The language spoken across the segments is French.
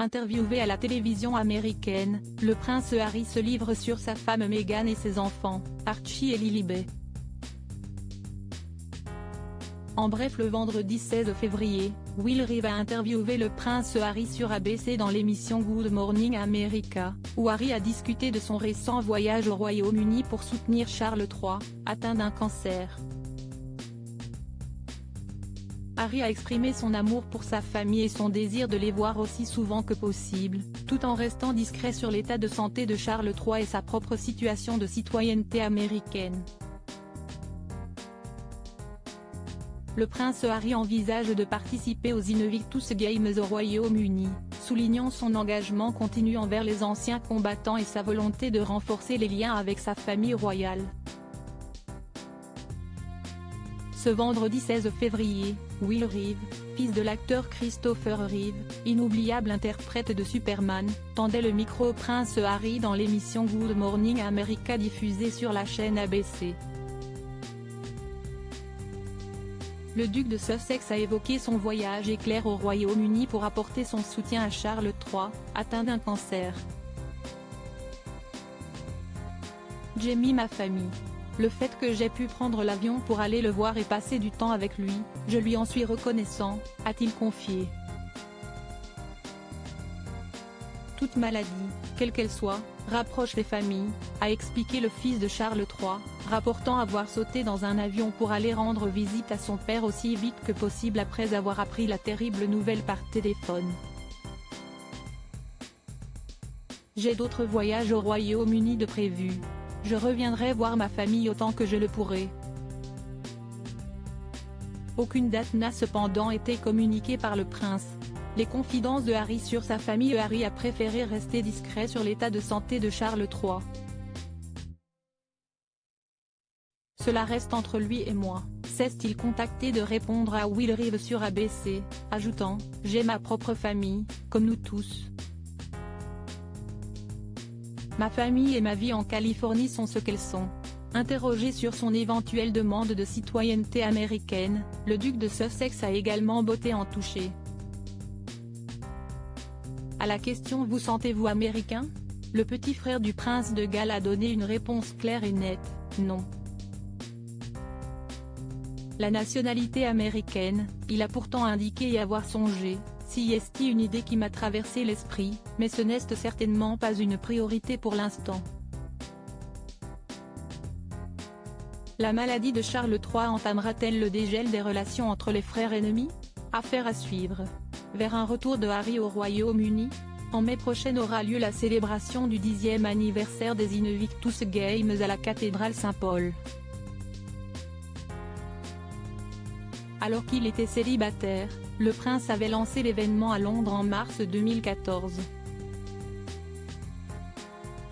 Interviewé à la télévision américaine, le prince Harry se livre sur sa femme Meghan et ses enfants, Archie et Lilibet. En bref, le vendredi 16 février, Will Reeve a interviewé le prince Harry sur ABC dans l'émission Good Morning America, où Harry a discuté de son récent voyage au Royaume-Uni pour soutenir Charles III, atteint d'un cancer. Harry a exprimé son amour pour sa famille et son désir de les voir aussi souvent que possible, tout en restant discret sur l'état de santé de Charles III et sa propre situation de citoyenneté américaine. Le prince Harry envisage de participer aux Invictus Games au Royaume-Uni, soulignant son engagement continu envers les anciens combattants et sa volonté de renforcer les liens avec sa famille royale. Ce vendredi 16 février, Will Reeve, fils de l'acteur Christopher Reeve, inoubliable interprète de Superman, tendait le micro au prince Harry dans l'émission Good Morning America diffusée sur la chaîne ABC. Le duc de Sussex a évoqué son voyage éclair au Royaume-Uni pour apporter son soutien à Charles III, atteint d'un cancer. J'ai mis ma famille. Le fait que j'ai pu prendre l'avion pour aller le voir et passer du temps avec lui, je lui en suis reconnaissant, a-t-il confié. Toute maladie, quelle qu'elle soit, rapproche les familles, a expliqué le fils de Charles III, rapportant avoir sauté dans un avion pour aller rendre visite à son père aussi vite que possible après avoir appris la terrible nouvelle par téléphone. J'ai d'autres voyages au Royaume-Uni de prévus. Je reviendrai voir ma famille autant que je le pourrai. Aucune date n'a cependant été communiquée par le prince. Les confidences de Harry sur sa famille. Harry a préféré rester discret sur l'état de santé de Charles III. Cela reste entre lui et moi, s'est-il contacté de répondre à Will Reeve sur ABC, ajoutant « J'ai ma propre famille, comme nous tous. Ma famille et ma vie en Californie sont ce qu'elles sont ». Interrogé sur son éventuelle demande de citoyenneté américaine, le duc de Sussex a également botté en touche. À la question « Vous sentez-vous américain ?», le petit frère du prince de Galles a donné une réponse claire et nette, non. La nationalité américaine, il a pourtant indiqué y avoir songé, si est une idée qui m'a traversé l'esprit, mais ce n'est certainement pas une priorité pour l'instant. La maladie de Charles III entamera-t-elle le dégel des relations entre les frères ennemis? Affaire à suivre. Vers un retour de Harry au Royaume-Uni? En mai prochain aura lieu la célébration du 10e anniversaire des Invictus Games à la cathédrale Saint-Paul. Alors qu'il était célibataire, le prince avait lancé l'événement à Londres en mars 2014.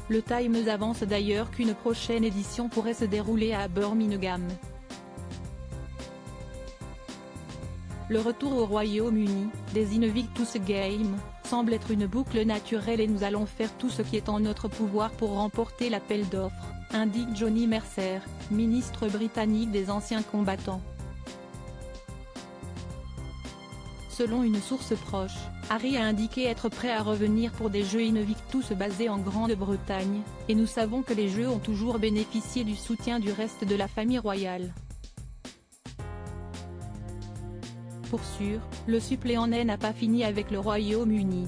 Le Times avance d'ailleurs qu'une prochaine édition pourrait se dérouler à Birmingham. Le retour au Royaume-Uni, des Invictus Games, semble être une boucle naturelle et nous allons faire tout ce qui est en notre pouvoir pour remporter l'appel d'offres, indique Johnny Mercer, ministre britannique des anciens combattants. Selon une source proche, Harry a indiqué être prêt à revenir pour des Jeux Invictus basés en Grande-Bretagne, et nous savons que les Jeux ont toujours bénéficié du soutien du reste de la famille royale. Pour sûr, le suppléant n'a pas fini avec le Royaume-Uni.